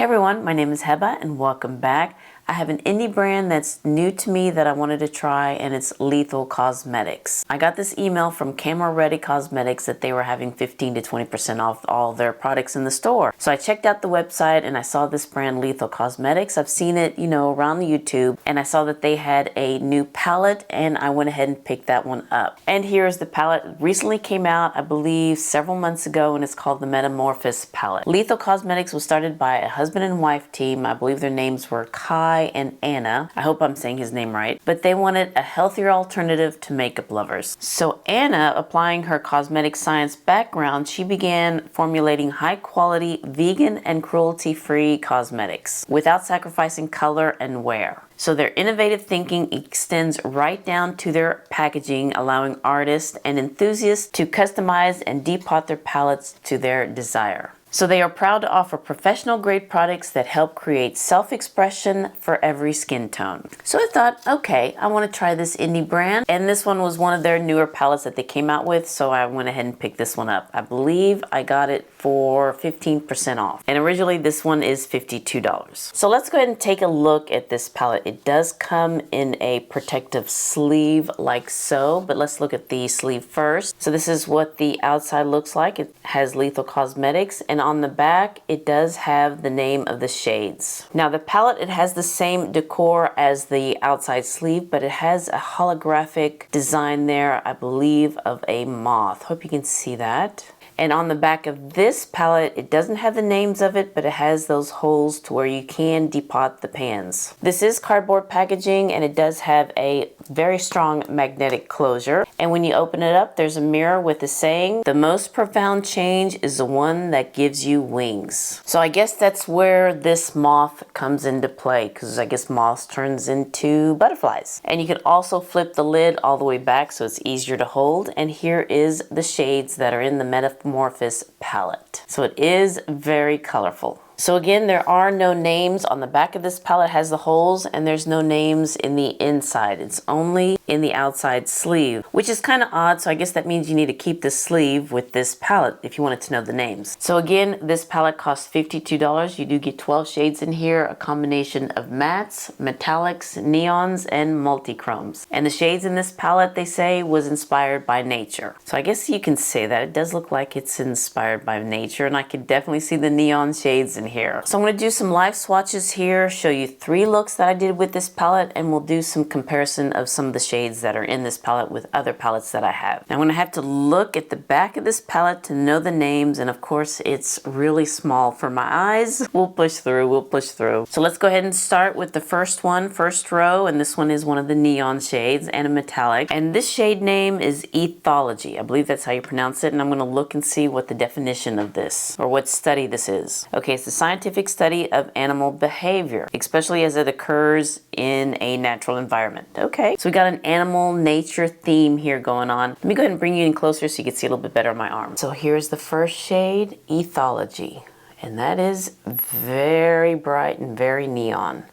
Hey everyone, my name is Heba and welcome back. I have an indie brand that's new to me that I wanted to try, and it's Lethal Cosmetics. I got this email from Camera Ready Cosmetics that they were having 15 to 20% off all their products in the store. So I checked out the website and I saw this brand Lethal Cosmetics. I've seen it, around the YouTube, and I saw that they had a new palette and I went ahead and picked that one up. And here's the palette. It recently came out, I believe, several months ago, and it's called the Metamorphosis Palette. Lethal Cosmetics was started by a husband and wife team. I believe their names were Kai and Anna. I hope I'm saying his name right. But they wanted a healthier alternative to makeup lovers. So Anna, applying her cosmetic science background, she began formulating high quality, vegan and cruelty-free cosmetics without sacrificing color and wear. So their innovative thinking extends right down to their packaging, allowing artists and enthusiasts to customize and depot their palettes to their desire. So they are proud to offer professional grade products that help create self-expression for every skin tone. So I thought, okay, I want to try this indie brand. And this one was one of their newer palettes that they came out with. So I went ahead and picked this one up. I believe I got it for 15% off. And originally this one is $52. So let's go ahead and take a look at this palette. It does come in a protective sleeve like so, but let's look at the sleeve first. So this is what the outside looks like. It has Lethal Cosmetics, and on the back, it does have the name of the shades. Now the palette, it has the same decor as the outside sleeve, but it has a holographic design there, I believe, of a moth. Hope you can see that. And on the back of this palette, it doesn't have the names of it, but it has those holes to where you can depot the pans. This is cardboard packaging, and it does have a very strong magnetic closure. And when you open it up, there's a mirror with the saying, "The most profound change is the one that gives you wings." So I guess that's where this moth comes into play, because I guess moths turns into butterflies. And you can also flip the lid all the way back so it's easier to hold. And here is the shades that are in the Metamorphosis palette. So it is very colorful. So again, there are no names on the back of this palette. It has the holes, and there's no names in the inside. It's only in the outside sleeve, which is kind of odd. So I guess that means you need to keep the sleeve with this palette if you wanted to know the names. So again, this palette costs $52. You do get 12 shades in here, a combination of mattes, metallics, neons, and multi-chromes. And the shades in this palette, they say, was inspired by nature. So I guess you can say that. It does look like it's inspired by nature, and I could definitely see the neon shades in here. So I'm going to do some live swatches here, show you 3 looks that I did with this palette, and we'll do some comparison of some of the shades that are in this palette with other palettes that I have. Now I'm going to have to look at the back of this palette to know the names, and of course it's really small for my eyes. We'll push through. So let's go ahead and start with the first one, first row, and this one is one of the neon shades and a metallic. And this shade name is Ethology. I believe that's how you pronounce it, and I'm going to look and see what the definition of this, or what study this is. Okay, it's a scientific study of animal behavior, especially as it occurs in a natural environment. Okay, so we got an animal nature theme here going on. Let me go ahead and bring you in closer so you can see a little bit better on my arm. So here's the first shade, Ethology, and that is very bright and very neon.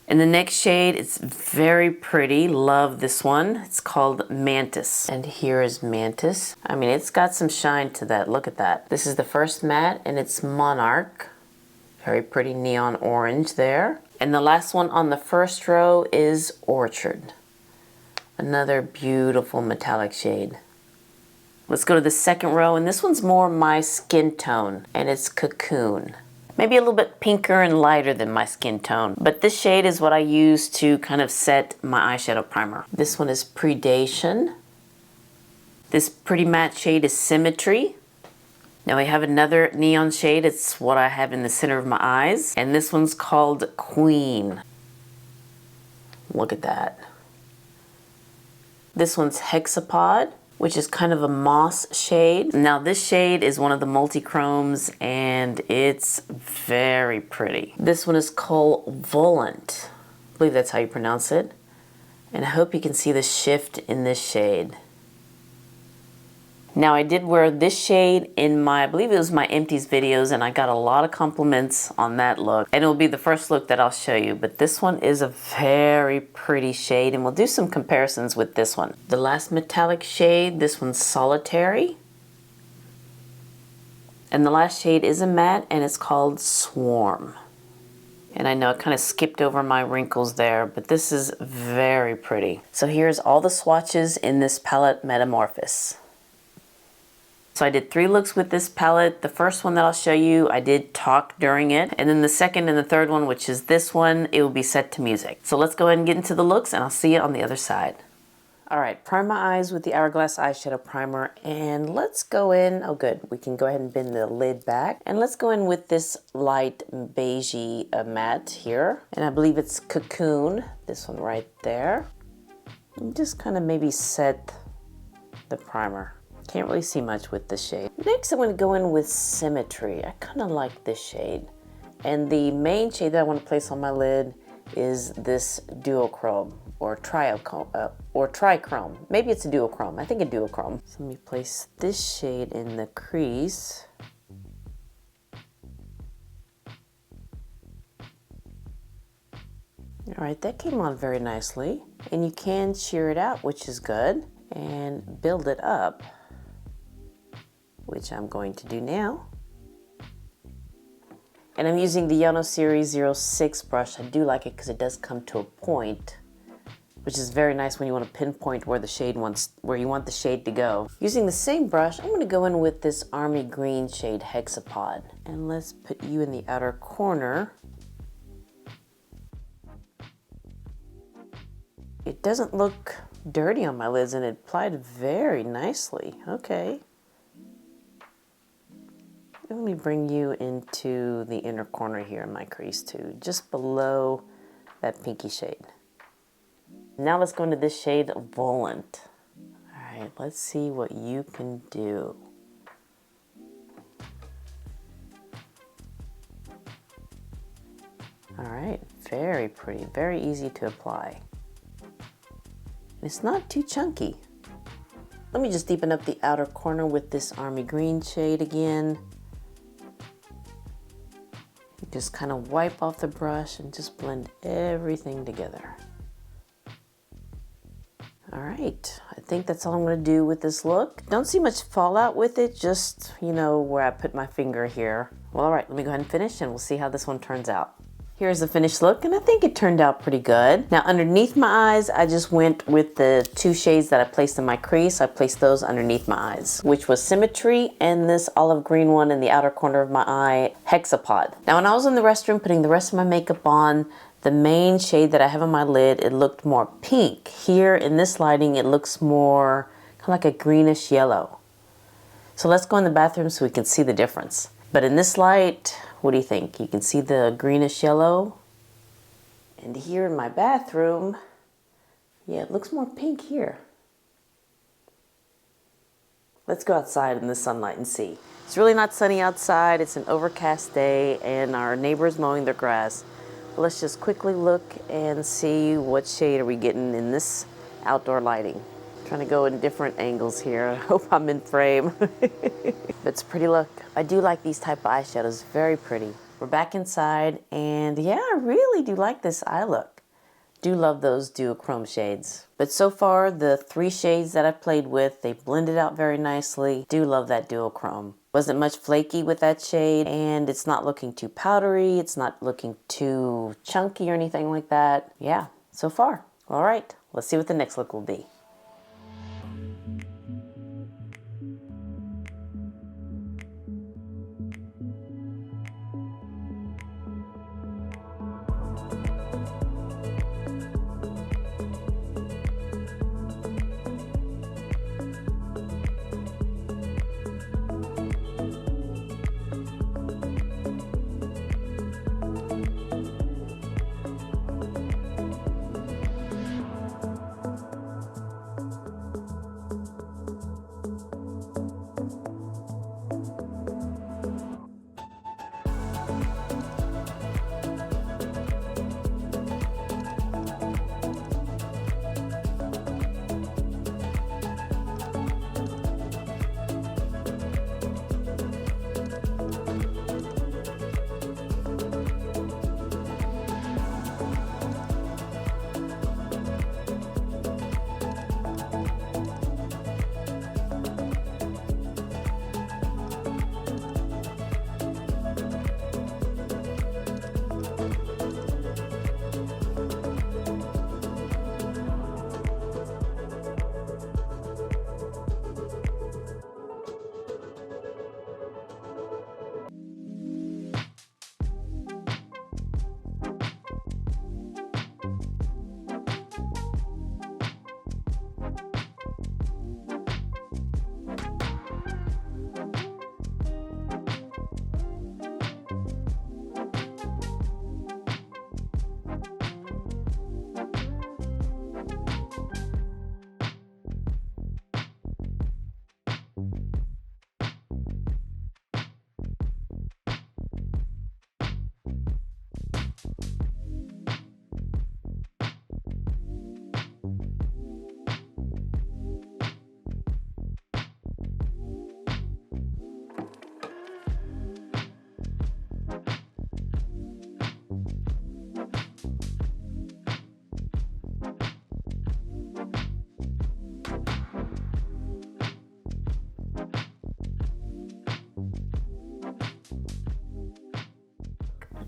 And the next shade, it's very pretty. Love this one. It's called Mantis. And here is Mantis. I mean, it's got some shine to that. Look at that. This is the first matte, and it's Monarch. Very pretty neon orange there. And the last one on the first row is Orchard. Another beautiful metallic shade. Let's go to the second row, and this one's more my skin tone, and it's Cocoon. Maybe a little bit pinker and lighter than my skin tone, but this shade is what I use to kind of set my eyeshadow primer. This one is Predation. This pretty matte shade is Symmetry. Now we have another neon shade. It's what I have in the center of my eyes. And this one's called Queen. Look at that. This one's Hexapod, which is kind of a moss shade. Now this shade is one of the multi-chromes, and it's very pretty. This one is called Volant. I believe that's how you pronounce it. And I hope you can see the shift in this shade. Now I did wear this shade in my, I believe it was my empties videos, and I got a lot of compliments on that look. And it will be the first look that I'll show you, but this one is a very pretty shade, and we'll do some comparisons with this one. The last metallic shade, this one's Solitary. And the last shade is a matte, and it's called Swarm. And I know I kind of skipped over my wrinkles there, but this is very pretty. So here's all the swatches in this palette, Metamorphosis. So I did 3 looks with this palette. The first one that I'll show you, I did talk during it. And then the second and the third one, which is this one, it will be set to music. So let's go ahead and get into the looks and I'll see you on the other side. All right, prime my eyes with the Hourglass eyeshadow primer, and let's go in, oh good, we can go ahead and bend the lid back. And let's go in with this light beigey matte here. And I believe it's Cocoon, this one right there. And just kind of maybe set the primer. Can't really see much with this shade. Next I'm going to go in with Symmetry. I kind of like this shade. And the main shade that I want to place on my lid is this duochrome or trichrome. Maybe it's a duochrome. I think a duochrome. So let me place this shade in the crease. All right, that came on very nicely. And you can shear it out, which is good, and build it up, which I'm going to do now. And I'm using the Yono Series 06 brush. I do like it because it does come to a point, which is very nice when you want to pinpoint where you want the shade to go. Using the same brush, I'm going to go in with this Army Green shade Hexapod. And let's put you in the outer corner. It doesn't look dirty on my lids and it applied very nicely. Okay. Let me bring you into the inner corner here in my crease too, just below that pinky shade. Now let's go into this shade, Volant. All right, let's see what you can do. All right, very pretty, very easy to apply. It's not too chunky. Let me just deepen up the outer corner with this Army Green shade again. Just kind of wipe off the brush and just blend everything together. All right, I think that's all I'm gonna do with this look. Don't see much fallout with it, just, you know, where I put my finger here. Well, all right, let me go ahead and finish and we'll see how this one turns out. Here's the finished look, and I think it turned out pretty good. Now, underneath my eyes, I just went with the 2 shades that I placed in my crease. I placed those underneath my eyes, which was Symmetry and this olive green one in the outer corner of my eye, Hexapod. Now, when I was in the restroom putting the rest of my makeup on, the main shade that I have on my lid, it looked more pink. Here in this lighting, it looks more kind of like a greenish yellow. So let's go in the bathroom so we can see the difference. But in this light, what do you think? You can see the greenish yellow. And here in my bathroom, yeah, it looks more pink here. Let's go outside in the sunlight and see. It's really not sunny outside. It's an overcast day and our neighbor's mowing their grass. But let's just quickly look and see what shade are we getting in this outdoor lighting. Trying to go in different angles here. I hope I'm in frame. It's a pretty look. I do like these type of eyeshadows, very pretty. We're back inside and yeah, I really do like this eye look. Do love those duochrome shades. But so far, the 3 shades that I've played with, they blended out very nicely. Do love that duochrome. Wasn't much flaky with that shade and it's not looking too powdery. It's not looking too chunky or anything like that. Yeah, so far. All right, let's see what the next look will be.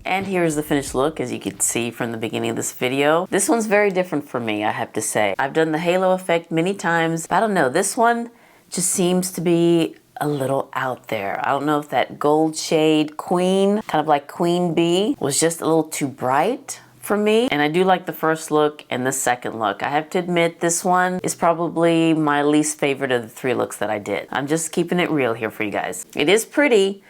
And here's the finished look, as you can see from the beginning of this video. This one's very different for me, I have to say. I've done the halo effect many times, but I don't know, this one just seems to be a little out there. I don't know if that gold shade Queen, kind of like Queen Bee, was just a little too bright for me. And I do like the first look and the second look. I have to admit, this one is probably my least favorite of the 3 looks that I did. I'm just keeping it real here for you guys. It is pretty,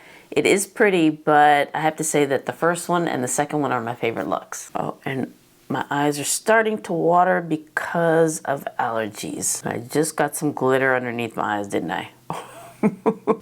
but I have to say that the first one and the second one are my favorite looks. Oh, and my eyes are starting to water because of allergies. I just got some glitter underneath my eyes, didn't I?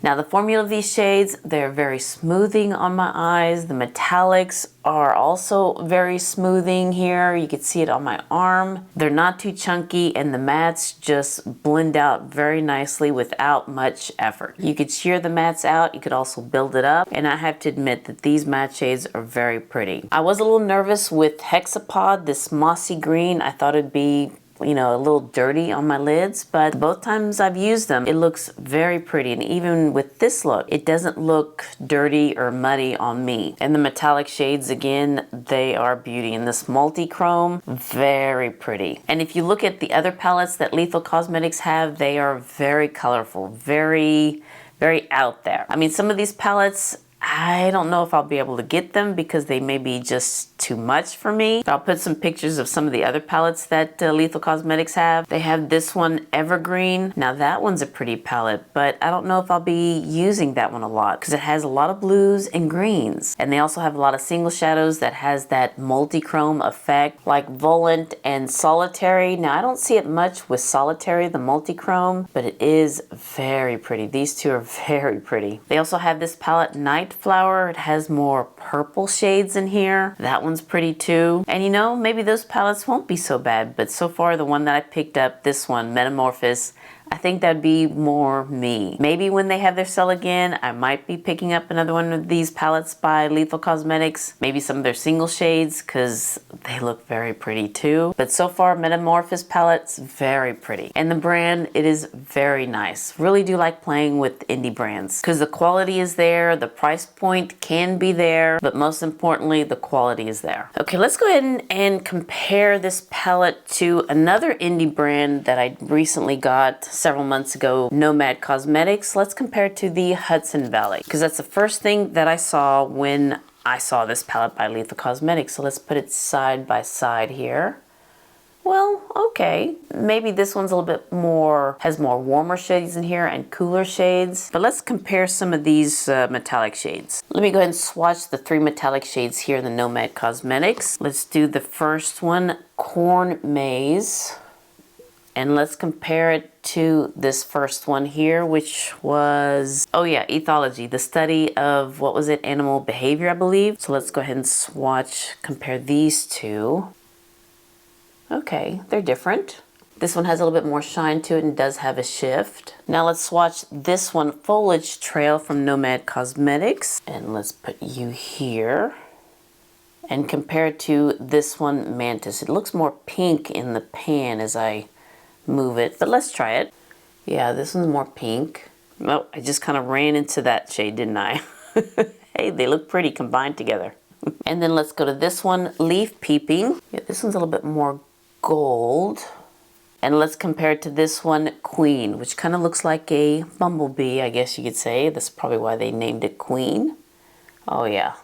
Now the formula of these shades, they're very smoothing on my eyes. The metallics are also very smoothing here. You can see it on my arm. They're not too chunky, and the mattes just blend out very nicely without much effort. You could shear the mattes out, you could also build it up, and I have to admit that these matte shades are very pretty. I was a little nervous with Hexapod, this mossy green. I thought it'd be, you know, a little dirty on my lids, but both times I've used them, it looks very pretty. And even with this look, it doesn't look dirty or muddy on me. And the metallic shades, again, they are beauty. And this multi-chrome, very pretty. And if you look at the other palettes that Lethal Cosmetics have, they are very colorful, very, very out there. I mean, some of these palettes, I don't know if I'll be able to get them because they may be just too much for me. I'll put some pictures of some of the other palettes that Lethal Cosmetics have. They have this one, Evergreen. Now that one's a pretty palette, but I don't know if I'll be using that one a lot because it has a lot of blues and greens. And they also have a lot of single shadows that has that multi-chrome effect, like Volant and Solitary. Now I don't see it much with Solitary, the multi-chrome, but it is very pretty. These two are very pretty. They also have this palette, Night Flower. It has more purple shades in here. That one's pretty too. And you know, maybe those palettes won't be so bad, but so far the one that I picked up, this one, Metamorphosis, I think that'd be more me. Maybe when they have their sale again, I might be picking up another one of these palettes by Lethal Cosmetics. Maybe some of their single shades, because they look very pretty too. But so far, Metamorphosis palette's very pretty. And the brand, it is very nice. Really do like playing with indie brands, because the quality is there, the price point can be there, but most importantly, the quality is there. Okay, let's go ahead and compare this palette to another indie brand that I recently got several months ago, Nomad Cosmetics. Let's compare it to the Hudson Valley, because that's the first thing that I saw when I saw this palette by Lethal Cosmetics. So let's put it side by side here. Well, okay, maybe this one's a little bit more, has more warmer shades in here and cooler shades, but let's compare some of these metallic shades. Let me go ahead and swatch the 3 metallic shades here in the Nomad Cosmetics. Let's do the first one, Corn Maze. And let's compare it to this first one here, which was, oh yeah, ethology, the study of, what was it, animal behavior, I believe. So let's go ahead and swatch, compare these two. Okay, they're different. This one has a little bit more shine to it and does have a shift. Now let's swatch this one, Foliage Trail from Nomad Cosmetics. And let's put you here. And compare it to this one, Mantis. It looks more pink in the pan as I move it, but let's try it. Yeah, this one's more pink. Well, I just kind of ran into that shade, didn't I? Hey, they look pretty combined together. And then let's go to this one, Leaf Peeping. Yeah, this one's a little bit more gold. And let's compare it to this one, Queen, which kind of looks like a bumblebee, I guess you could say. That's probably why they named it Queen. Oh yeah,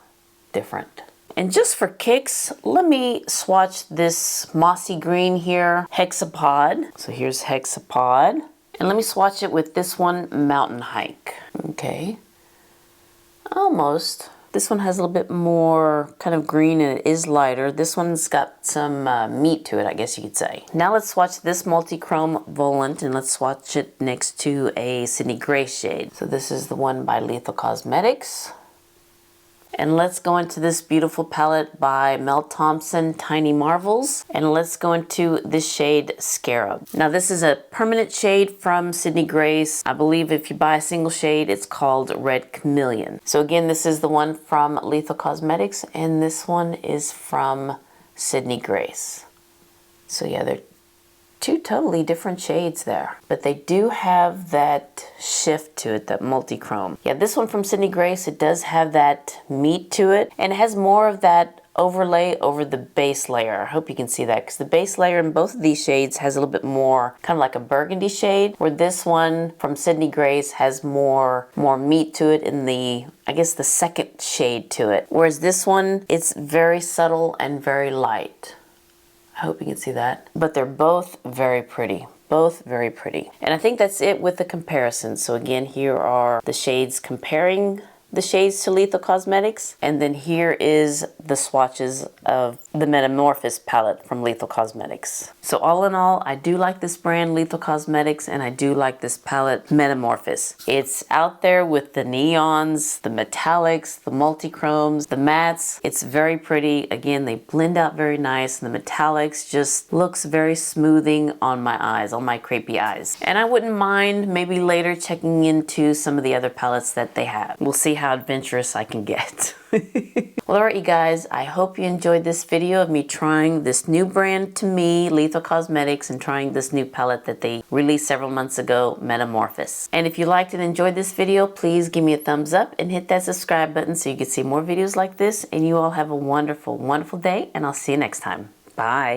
different. And just for kicks, let me swatch this mossy green here, Hexapod. So here's Hexapod. And let me swatch it with this one, Mountain Hike. Okay, almost. This one has a little bit more kind of green and it is lighter. This one's got some meat to it, I guess you could say. Now let's swatch this multi-chrome Volant and let's swatch it next to a Sydney Gray shade. So this is the one by Lethal Cosmetics. And let's go into this beautiful palette by Mel Thompson, Tiny Marvels. And let's go into this shade, Scarab. Now this is a permanent shade from Sydney Grace. I believe if you buy a single shade, it's called Red Chameleon. So again, this is the one from Lethal Cosmetics, and this one is from Sydney Grace. So yeah, they're two totally different shades there, but they do have that shift to it, that multi-chrome. Yeah, this one from Sydney Grace, it does have that meat to it, and it has more of that overlay over the base layer. I hope you can see that, because the base layer in both of these shades has a little bit more kind of like a burgundy shade, where this one from Sydney Grace has more meat to it in the, I guess, the second shade to it. Whereas this one, it's very subtle and very light. I hope you can see that. But they're both very pretty. Both very pretty. And I think that's it with the comparison. So again, here are the shades comparing the shades to Lethal Cosmetics. And then here is the swatches of the Metamorphosis palette from Lethal Cosmetics. So all in all, I do like this brand, Lethal Cosmetics, and I do like this palette, Metamorphosis. It's out there with the neons, the metallics, the multi-chromes, the mattes. It's very pretty. Again, they blend out very nice, and the metallics just looks very smoothing on my eyes, on my crepey eyes. And I wouldn't mind maybe later checking into some of the other palettes that they have. We'll see how adventurous I can get. Well, alright you guys, I hope you enjoyed this video of me trying this new brand to me, Lethal Cosmetics, and trying this new palette that they released several months ago, Metamorphosis. And if you liked and enjoyed this video, please give me a thumbs up and hit that subscribe button so you can see more videos like this. And you all have a wonderful, wonderful day, and I'll see you next time. Bye.